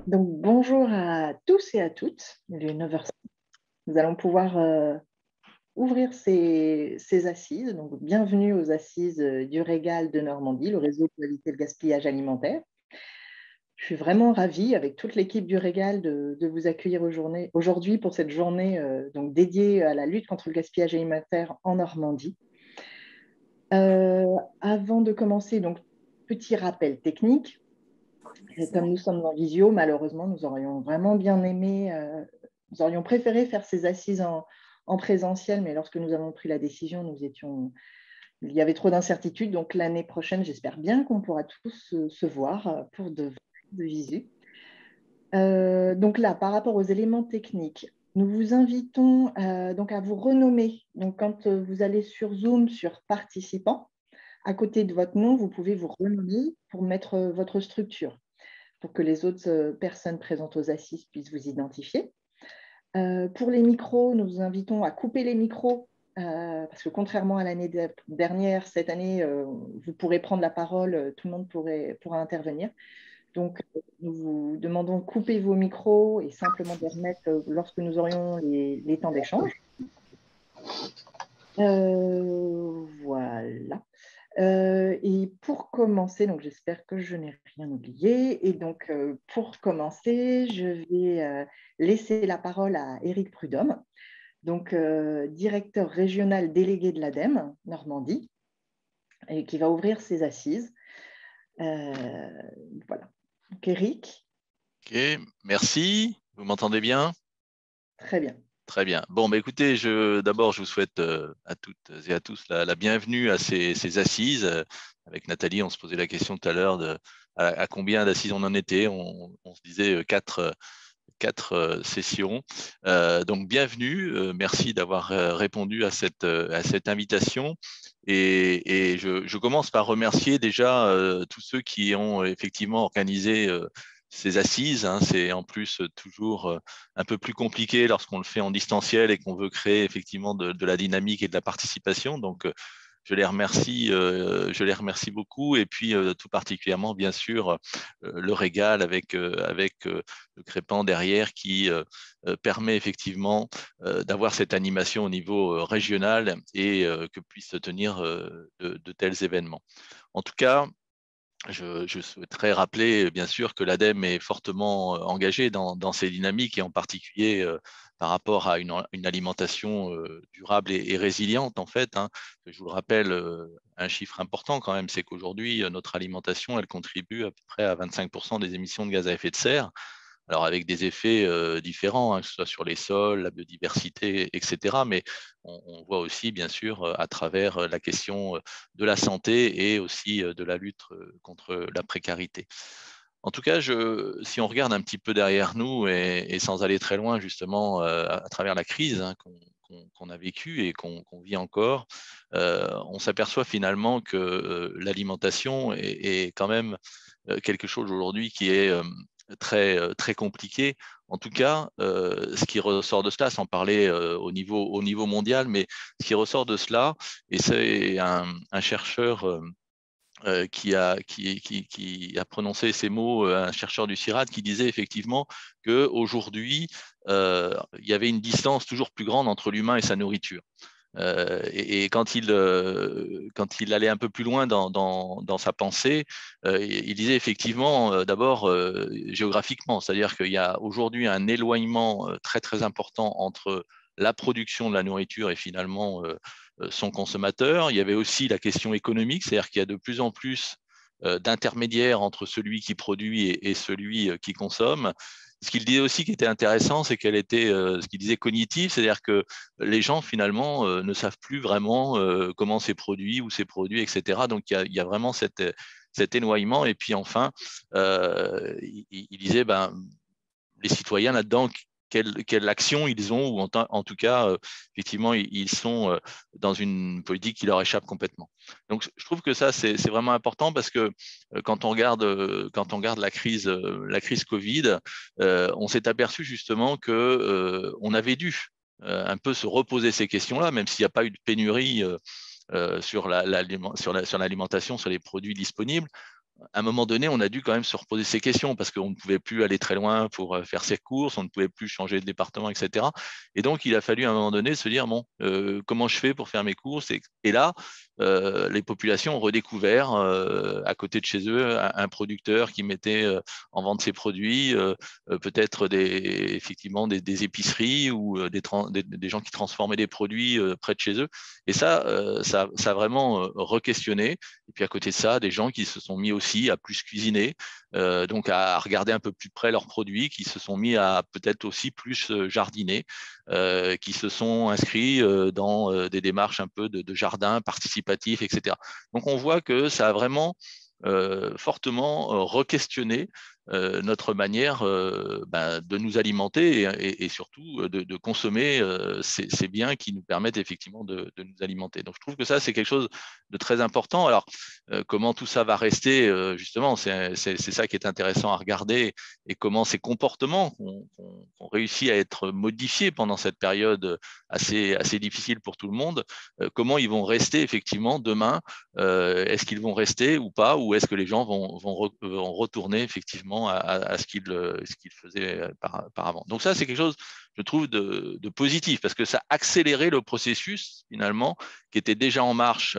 Donc, bonjour à tous et à toutes. Il est 9h05. Nous allons pouvoir ouvrir ces assises. Donc, bienvenue aux assises du Régal de Normandie, le réseau pour éviter le gaspillage alimentaire. Je suis vraiment ravie, avec toute l'équipe du Régal, de vous accueillir aujourd'hui pour cette journée donc dédiée à la lutte contre le gaspillage alimentaire en Normandie. Avant de commencer, donc, petit rappel technique. Comme nous sommes en visio, malheureusement, nous aurions vraiment bien aimé, nous aurions préféré faire ces assises en présentiel, mais lorsque nous avons pris la décision, il y avait trop d'incertitudes. Donc l'année prochaine, j'espère bien qu'on pourra tous se voir pour de visu. Donc là, par rapport aux éléments techniques, nous vous invitons donc à vous renommer. Donc quand vous allez sur Zoom, sur participants, à côté de votre nom, vous pouvez vous renommer pour mettre votre structure, pour que les autres personnes présentes aux assises puissent vous identifier. Pour les micros, nous vous invitons à couper les micros, parce que contrairement à l'année dernière, cette année, vous pourrez prendre la parole, tout le monde pourra intervenir. Donc, nous vous demandons de couper vos micros et simplement de les remettre lorsque nous aurions les temps d'échange. Voilà. Et pour commencer, donc j'espère que je n'ai rien oublié. Et donc, pour commencer, je vais laisser la parole à Éric Prudhomme, donc directeur régional délégué de l'ADEME Normandie, et qui va ouvrir ses assises. Voilà. Donc, Éric. Ok, merci. Vous m'entendez bien? Très bien. Très bien. Bon, bah, écoutez, d'abord, je vous souhaite à toutes et à tous la bienvenue à ces assises. Avec Nathalie, on se posait la question tout à l'heure à combien d'assises on en était. On se disait quatre sessions. Donc, bienvenue. Merci d'avoir répondu à cette invitation. Et je commence par remercier déjà tous ceux qui ont effectivement organisé ces assises. Hein. C'est en plus toujours un peu plus compliqué lorsqu'on le fait en distanciel et qu'on veut créer effectivement de la dynamique et de la participation. Donc, je les remercie beaucoup, et puis tout particulièrement, bien sûr, le Régal avec le Crépan derrière qui permet effectivement d'avoir cette animation au niveau régional et que puissent se tenir de tels événements. En tout cas, je souhaiterais rappeler, bien sûr, que l'ADEME est fortement engagée dans ces dynamiques, et en particulier par rapport à une alimentation durable et résiliente, en fait. Hein. Je vous le rappelle, un chiffre important quand même, c'est qu'aujourd'hui, notre alimentation, elle contribue à peu près à 25% des émissions de gaz à effet de serre. Alors avec des effets différents, hein, que ce soit sur les sols, la biodiversité, etc. Mais on voit aussi, bien sûr, à travers la question de la santé et aussi de la lutte contre la précarité. En tout cas, si on regarde un petit peu derrière nous et sans aller très loin, justement, à travers la crise hein, qu'on a vécue et qu'on vit encore, on s'aperçoit finalement que l'alimentation est quand même quelque chose aujourd'hui qui est très compliqué. En tout cas, ce qui ressort de cela, sans parler au niveau mondial, mais ce qui ressort de cela, et c'est un chercheur qui a prononcé ces mots, un chercheur du CIRAD, qui disait effectivement qu'aujourd'hui, il y avait une distance toujours plus grande entre l'humain et sa nourriture. Et quand il allait un peu plus loin dans sa pensée, il disait effectivement, d'abord géographiquement, c'est-à-dire qu'il y a aujourd'hui un éloignement très important entre la production de la nourriture et finalement son consommateur. Il y avait aussi la question économique, c'est-à-dire qu'il y a de plus en plus d'intermédiaires entre celui qui produit et celui qui consomme. Ce qu'il disait aussi qui était intéressant, c'est qu'elle était, ce qu'il disait cognitif, c'est-à-dire que les gens finalement ne savent plus vraiment comment c'est produit, où c'est produit, etc. Donc il y a vraiment cet éloignement. Et puis enfin, il disait, ben, les citoyens là-dedans, quelle action ils ont, ou en tout cas, effectivement, ils sont dans une politique qui leur échappe complètement. Donc, je trouve que ça, c'est vraiment important, parce que quand on regarde la crise Covid, on s'est aperçu justement que on avait dû un peu se reposer ces questions-là, même s'il n'y a pas eu de pénurie sur l'alimentation, sur les produits disponibles. à un moment donné, on a dû quand même se reposer ces questions parce qu'on ne pouvait plus aller très loin pour faire ses courses, on ne pouvait plus changer de département, etc. Et donc, il a fallu à un moment donné se dire, bon, comment je fais pour faire mes courses? Et là, les populations ont redécouvert à côté de chez eux un producteur qui mettait en vente ses produits, peut-être effectivement des épiceries ou des gens qui transformaient des produits près de chez eux. Et ça a vraiment re-questionné. Et puis à côté de ça, des gens qui se sont mis aussi à plus cuisiner, donc à regarder un peu plus près leurs produits, qui se sont mis à peut-être aussi plus jardiner, qui se sont inscrits dans des démarches un peu de jardin participatif, etc. Donc on voit que ça a vraiment fortement re-questionné notre manière de nous alimenter et surtout de consommer ces biens qui nous permettent effectivement de nous alimenter. Donc je trouve que ça, c'est quelque chose de très important. Alors, comment tout ça va rester, justement, c'est ça qui est intéressant à regarder et comment ces comportements ont réussi à être modifiés pendant cette période assez difficile pour tout le monde, comment ils vont rester effectivement demain, est-ce qu'ils vont rester ou pas, ou est-ce que les gens vont retourner effectivement à ce qu'ils faisaient par avant. Donc ça, c'est quelque chose, je trouve, de positif, parce que ça a accéléré le processus, finalement, qui était déjà en marche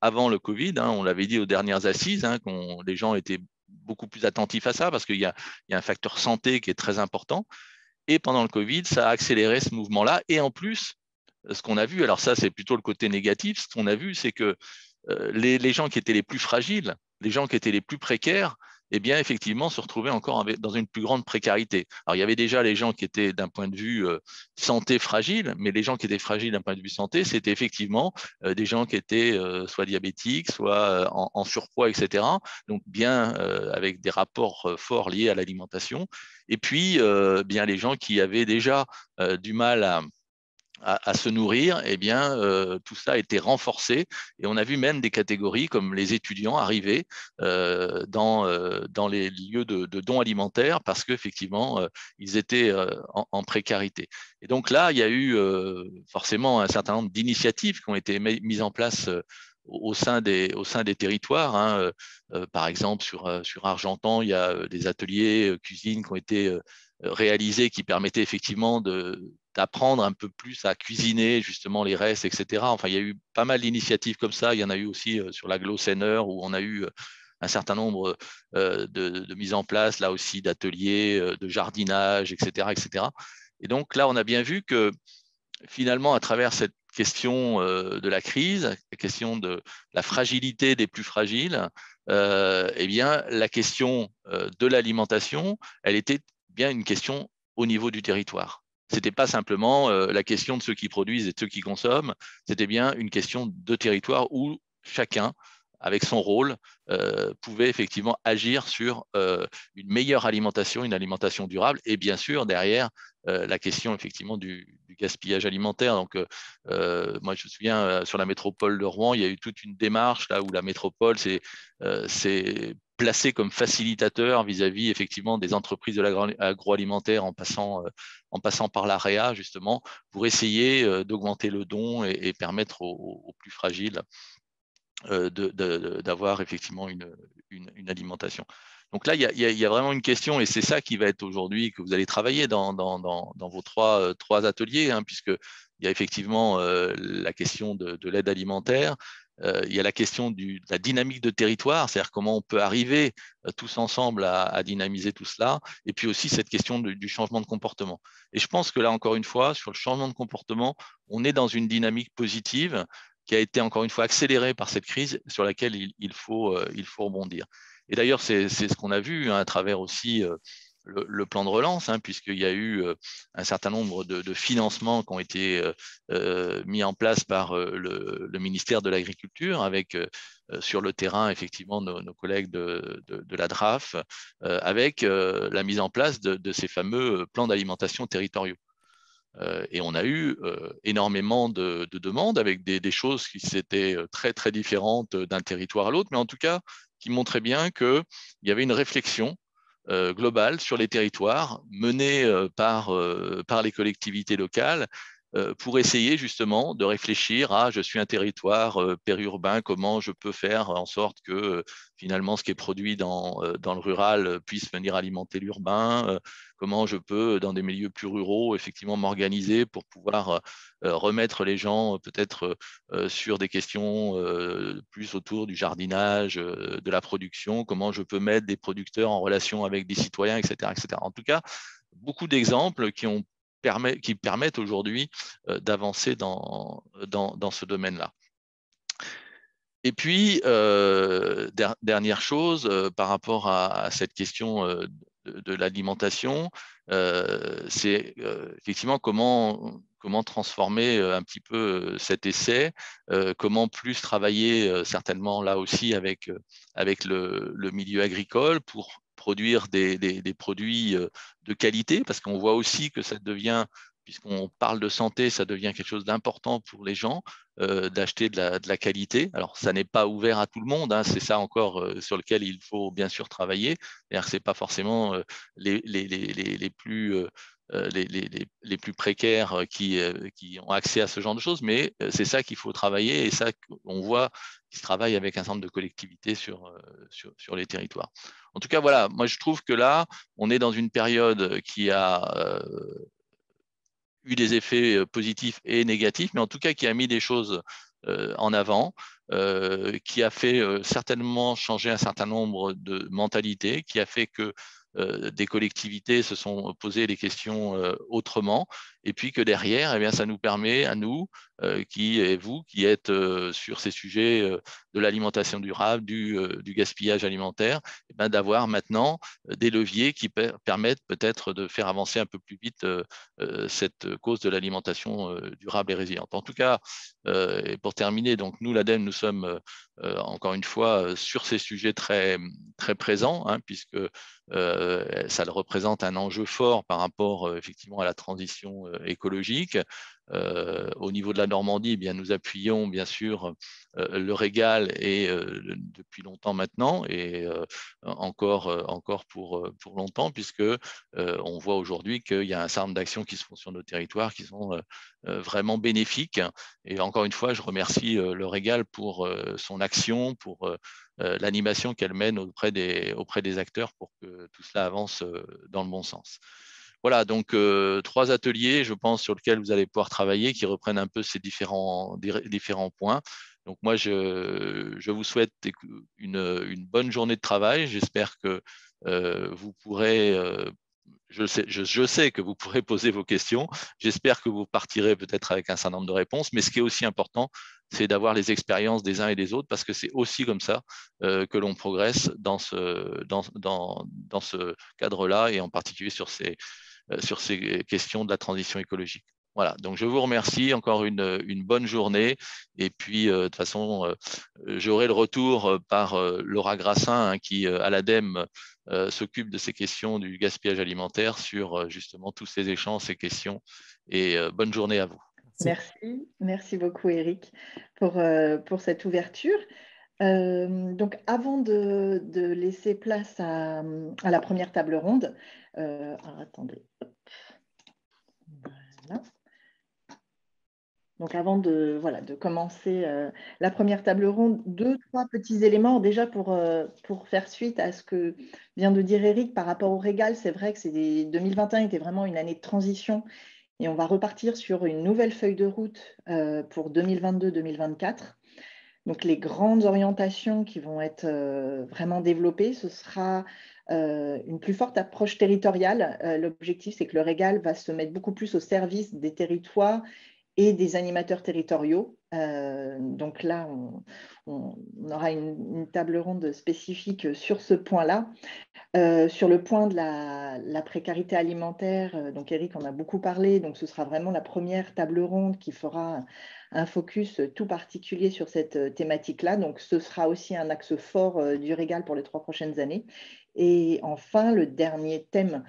avant le Covid. Hein, on l'avait dit aux dernières assises, hein, les gens étaient beaucoup plus attentifs à ça, parce qu'il y a un facteur santé qui est très important. Et pendant le Covid, ça a accéléré ce mouvement-là. Et en plus, ce qu'on a vu, alors ça, c'est plutôt le côté négatif, ce qu'on a vu, c'est que les gens qui étaient les plus fragiles, les gens qui étaient les plus précaires, eh bien, effectivement, se retrouvaient encore dans une plus grande précarité. Alors, il y avait déjà les gens qui étaient d'un point de vue santé fragile, mais les gens qui étaient fragiles d'un point de vue santé, c'était effectivement des gens qui étaient soit diabétiques, soit en surpoids, etc. Donc, bien avec des rapports forts liés à l'alimentation. Et puis, bien les gens qui avaient déjà du mal à se nourrir, eh bien, tout ça a été renforcé et on a vu même des catégories comme les étudiants arriver dans les lieux de dons alimentaires parce qu'effectivement, ils étaient en précarité. Et donc là, il y a eu forcément un certain nombre d'initiatives qui ont été mises en place au sein des territoires. Hein. Par exemple, sur Argentan, il y a des ateliers cuisine qui ont été réalisés qui permettaient effectivement d'apprendre un peu plus à cuisiner justement les restes, etc. Enfin, il y a eu pas mal d'initiatives comme ça. Il y en a eu aussi sur l'agglo Senneur où on a eu un certain nombre de mises en place, là aussi, d'ateliers, de jardinage, etc., etc. Et donc là, on a bien vu que finalement, à travers cette question de la crise, la question de la fragilité des plus fragiles, eh bien, la question de l'alimentation, elle était bien une question au niveau du territoire. Ce n'était pas simplement la question de ceux qui produisent et de ceux qui consomment, c'était bien une question de territoire où chacun, avec son rôle, pouvait effectivement agir sur une meilleure alimentation, une alimentation durable, et bien sûr, derrière, la question effectivement du gaspillage alimentaire. Donc, moi, je me souviens, sur la métropole de Rouen, il y a eu toute une démarche là où la métropole s'est placée comme facilitateur vis-à-vis effectivement des entreprises de l'agroalimentaire en passant par l'AREA, justement, pour essayer d'augmenter le don et permettre aux plus fragiles d'avoir effectivement une alimentation. Donc là, il y a vraiment une question, et c'est ça qui va être aujourd'hui que vous allez travailler dans vos trois ateliers, hein, puisqu'il y a effectivement la question de l'aide alimentaire, il y a la question de la dynamique de territoire, c'est-à-dire comment on peut arriver tous ensemble à dynamiser tout cela, et puis aussi cette question du changement de comportement. Et je pense que là, encore une fois, sur le changement de comportement, on est dans une dynamique positive qui a été encore une fois accélérée par cette crise sur laquelle il faut rebondir. Et d'ailleurs, c'est ce qu'on a vu hein, à travers aussi le plan de relance, hein, puisqu'il y a eu un certain nombre de financements qui ont été mis en place par le ministère de l'Agriculture, avec sur le terrain, effectivement, nos collègues de la DRAF, avec la mise en place de ces fameux plans d'alimentation territoriaux. Et on a eu énormément de demandes avec des choses qui étaient très, très différentes d'un territoire à l'autre, mais en tout cas, qui montraient bien qu'il y avait une réflexion globale sur les territoires menée par les collectivités locales pour essayer justement de réfléchir à je suis un territoire périurbain, comment je peux faire en sorte que finalement ce qui est produit dans le rural puisse venir alimenter l'urbain, comment je peux dans des milieux plus ruraux effectivement m'organiser pour pouvoir remettre les gens peut-être sur des questions plus autour du jardinage, de la production, comment je peux mettre des producteurs en relation avec des citoyens, etc., etc. En tout cas, beaucoup d'exemples qui permettent aujourd'hui d'avancer dans ce domaine-là. Et puis, dernière chose, par rapport à cette question de l'alimentation, c'est effectivement comment transformer un petit peu cet essai, comment plus travailler certainement là aussi avec le milieu agricole pour produire des produits de qualité, parce qu'on voit aussi que ça devient, puisqu'on parle de santé, ça devient quelque chose d'important pour les gens, d'acheter de la qualité. Alors, ça n'est pas ouvert à tout le monde, hein, c'est ça encore sur lequel il faut bien sûr travailler. C'est-à-dire que ce n'est pas forcément les plus précaires qui ont accès à ce genre de choses, mais c'est ça qu'il faut travailler et ça, on voit qu'il se travaille avec un certain nombre de collectivités sur les territoires. En tout cas, voilà, moi je trouve que là, on est dans une période qui a eu des effets positifs et négatifs, mais en tout cas qui a mis des choses en avant, qui a fait certainement changer un certain nombre de mentalités, qui a fait que des collectivités se sont posées les questions autrement, et puis que derrière, eh bien, ça nous permet à nous, qui êtes sur ces sujets de l'alimentation durable, du gaspillage alimentaire, eh bien, d'avoir maintenant des leviers qui permettent peut-être de faire avancer un peu plus vite cette cause de l'alimentation durable et résiliente. En tout cas, et pour terminer, donc nous, l'ADEME, nous sommes encore une fois sur ces sujets très, très présents, hein, puisque ça représente un enjeu fort par rapport effectivement à la transition écologique. Au niveau de la Normandie, eh bien, nous appuyons bien sûr le Régal et depuis longtemps maintenant et encore pour longtemps, puisque on voit aujourd'hui qu'il y a un certain nombre d'actions qui se font sur nos territoires qui sont vraiment bénéfiques. Et encore une fois, je remercie le Régal pour son action, pour l'animation qu'elle mène auprès des acteurs pour que tout cela avance dans le bon sens. Voilà, donc 3 ateliers, je pense, sur lesquels vous allez pouvoir travailler, qui reprennent un peu ces différents points. Donc moi, je vous souhaite une bonne journée de travail. J'espère que vous pourrez je sais que vous pourrez poser vos questions. J'espère que vous partirez peut-être avec un certain nombre de réponses. Mais ce qui est aussi important, c'est d'avoir les expériences des uns et des autres, parce que c'est aussi comme ça que l'on progresse dans ce cadre-là, et en particulier sur ces questions de la transition écologique. Voilà, donc je vous remercie, encore une bonne journée, et puis de toute façon, j'aurai le retour par Laura Grassin, hein, qui à l'ADEME s'occupe de ces questions du gaspillage alimentaire, sur justement tous ces échanges, ces questions, et bonne journée à vous. Merci beaucoup Eric pour cette ouverture. Donc, avant de laisser place à la première table ronde, attendez. Voilà. Donc, avant de commencer la première table ronde, 2-3 petits éléments déjà pour faire suite à ce que vient de dire Eric par rapport au Régal. C'est vrai que 2021 était vraiment une année de transition et on va repartir sur une nouvelle feuille de route pour 2022-2024. Donc, les grandes orientations qui vont être vraiment développées, ce sera une plus forte approche territoriale. L'objectif, c'est que le Régal va se mettre beaucoup plus au service des territoires et des animateurs territoriaux. Donc là, on aura une table ronde spécifique sur ce point-là. Sur le point de la précarité alimentaire, donc Eric en a beaucoup parlé, donc ce sera vraiment la première table ronde qui fera un focus tout particulier sur cette thématique-là. Donc, ce sera aussi un axe fort du Régal pour les 3 prochaines années. Et enfin, le dernier thème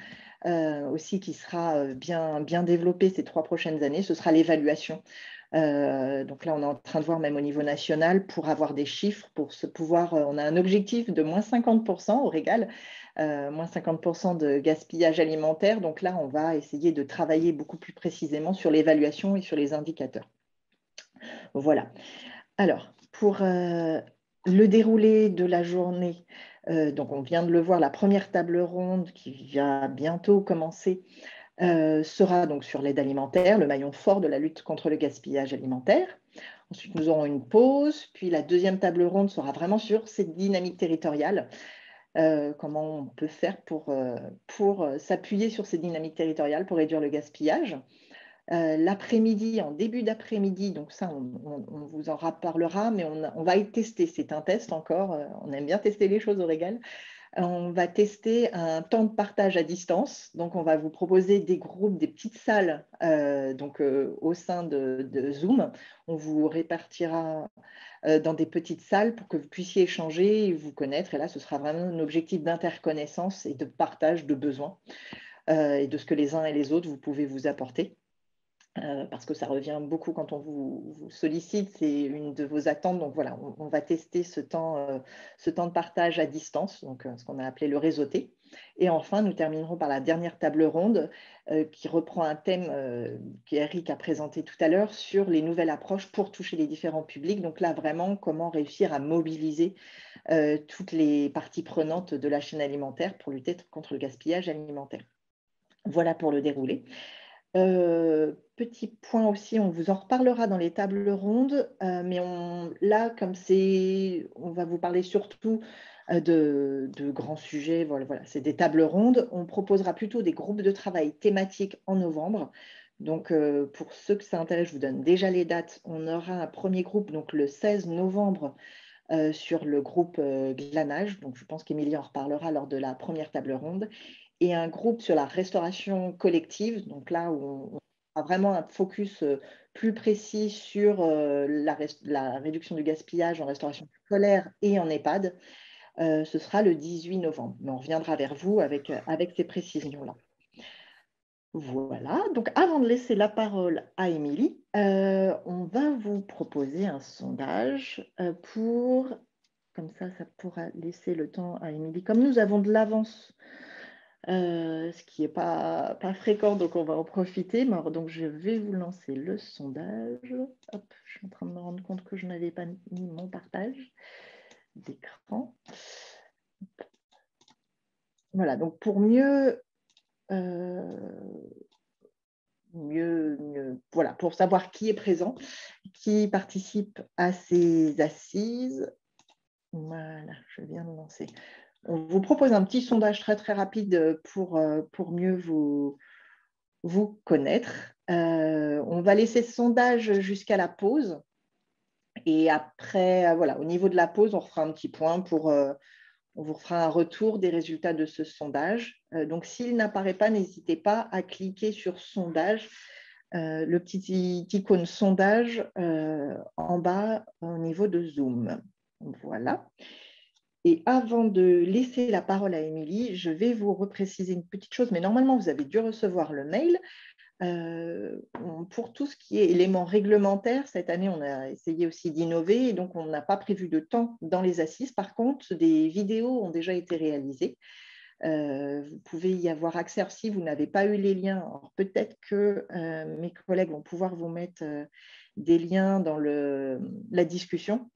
aussi qui sera bien développé ces 3 prochaines années, ce sera l'évaluation. Donc là, on est en train de voir même au niveau national pour avoir des chiffres, pour se pouvoir, on a un objectif de moins 50% au Régal, moins 50% de gaspillage alimentaire. Donc là, on va essayer de travailler beaucoup plus précisément sur l'évaluation et sur les indicateurs. Voilà. Alors, pour le déroulé de la journée, donc on vient de le voir, la première table ronde qui va bientôt commencer sera donc sur l'aide alimentaire, le maillon fort de la lutte contre le gaspillage alimentaire. Ensuite, nous aurons une pause, puis la deuxième table ronde sera vraiment sur cette dynamique territoriale. Comment on peut faire pour s'appuyer sur ces dynamiques territoriales pour réduire le gaspillage. L'après-midi, en début d'après-midi, donc ça, on vous en reparlera, mais on va y tester. C'est un test encore. On aime bien tester les choses au Régal. On va tester un temps de partage à distance. Donc, on va vous proposer des groupes, des petites salles au sein de Zoom. On vous répartira dans des petites salles pour que vous puissiez échanger et vous connaître. Et là, ce sera vraiment un objectif d'interconnaissance et de partage de besoins et de ce que les uns et les autres, vous pouvez vous apporter. Parce que ça revient beaucoup quand on vous sollicite, c'est une de vos attentes. Donc voilà, on va tester ce temps de partage à distance, donc ce qu'on a appelé le réseauté. Et enfin, nous terminerons par la dernière table ronde qui reprend un thème qu'Eric a présenté tout à l'heure sur les nouvelles approches pour toucher les différents publics. Donc là, vraiment, comment réussir à mobiliser toutes les parties prenantes de la chaîne alimentaire pour lutter contre le gaspillage alimentaire. Voilà pour le déroulé. Petit point aussi, on vous en reparlera dans les tables rondes, mais là, comme on va vous parler surtout de grands sujets, voilà, c'est des tables rondes. On proposera plutôt des groupes de travail thématiques en novembre. Donc, pour ceux que ça intéresse, je vous donne déjà les dates. On aura un premier groupe, donc le 16 novembre, sur le groupe Glanage. Donc, je pense qu'Émilie en reparlera lors de la première table ronde. Et un groupe sur la restauration collective, donc là où on a vraiment un focus plus précis sur la réduction du gaspillage en restauration scolaire et en EHPAD. Ce sera le 18 novembre. Mais on reviendra vers vous avec ces précisions-là. Voilà, donc avant de laisser la parole à Émilie, on va vous proposer un sondage comme ça pourra laisser le temps à Émilie. Comme nous avons de l'avance, ce qui n'est pas fréquent, donc on va en profiter. Donc, je vais vous lancer le sondage. Hop, je suis en train de me rendre compte que je n'avais pas mis mon partage d'écran. Voilà, donc pour voilà, pour savoir qui est présent, qui participe à ces assises. Voilà, je viens de lancer. On vous propose un petit sondage très, très rapide pour mieux vous connaître. On va laisser ce sondage jusqu'à la pause. Et après, voilà, au niveau de la pause, on refera un petit point on vous fera un retour des résultats de ce sondage. Donc, s'il n'apparaît pas, n'hésitez pas à cliquer sur sondage, le petit icône sondage en bas au niveau de Zoom. Voilà. Et avant de laisser la parole à Émilie, je vais vous repréciser une petite chose, mais normalement, vous avez dû recevoir le mail. Pour tout ce qui est éléments réglementaires, cette année, on a essayé aussi d'innover, et donc on n'a pas prévu de temps dans les assises. Par contre, des vidéos ont déjà été réalisées. Vous pouvez y avoir accès. Alors, si vous n'avez pas eu les liens, peut-être que mes collègues vont pouvoir vous mettre des liens dans la discussion.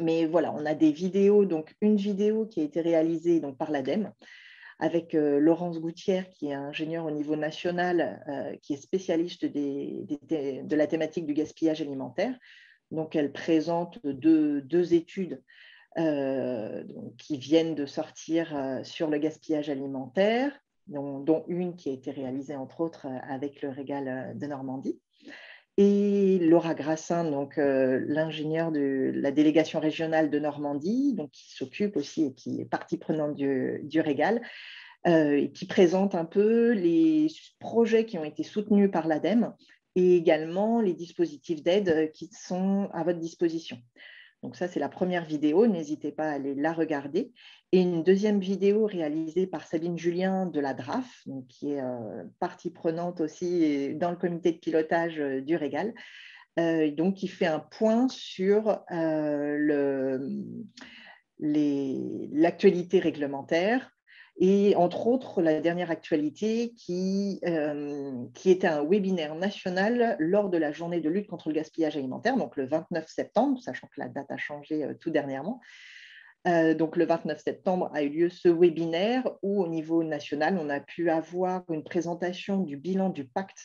Mais voilà, on a des vidéos, donc une vidéo qui a été réalisée donc, par l'ADEME avec Laurence Gouttière, qui est ingénieure au niveau national, qui est spécialiste de la thématique du gaspillage alimentaire. Donc, elle présente deux études qui viennent de sortir sur le gaspillage alimentaire, dont une qui a été réalisée, entre autres, avec le Régal de Normandie. Et Laura Grassin, donc l'ingénieure de la délégation régionale de Normandie, donc qui s'occupe aussi et qui est partie prenante du Régal, et qui présente un peu les projets qui ont été soutenus par l'ADEME et également les dispositifs d'aide qui sont à votre disposition. Donc ça, c'est la première vidéo, n'hésitez pas à aller la regarder. Et une deuxième vidéo réalisée par Sabine Julien de la DRAF, donc qui est partie prenante aussi dans le comité de pilotage du Régal, donc qui fait un point sur l'actualité réglementaire et entre autres la dernière actualité qui était un webinaire national lors de la journée de lutte contre le gaspillage alimentaire, donc le 29 septembre, sachant que la date a changé tout dernièrement. Donc le 29 septembre a eu lieu ce webinaire où au niveau national, on a pu avoir une présentation du bilan du pacte,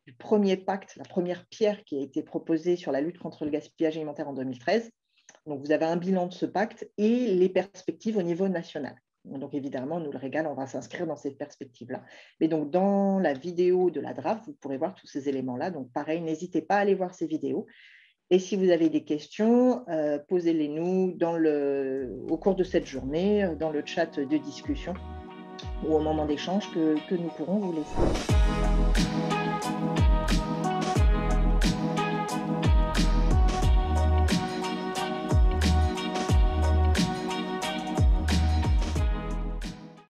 du premier pacte, la première pierre qui a été proposée sur la lutte contre le gaspillage alimentaire en 2013. Donc vous avez un bilan de ce pacte et les perspectives au niveau national. Donc évidemment, nous, le Régal, on va s'inscrire dans ces perspectives-là. Mais donc dans la vidéo de la DRAF, vous pourrez voir tous ces éléments-là. Donc pareil, n'hésitez pas à aller voir ces vidéos. Et si vous avez des questions, posez-les-nous au cours de cette journée, dans le chat de discussion ou au moment d'échange que nous pourrons vous laisser.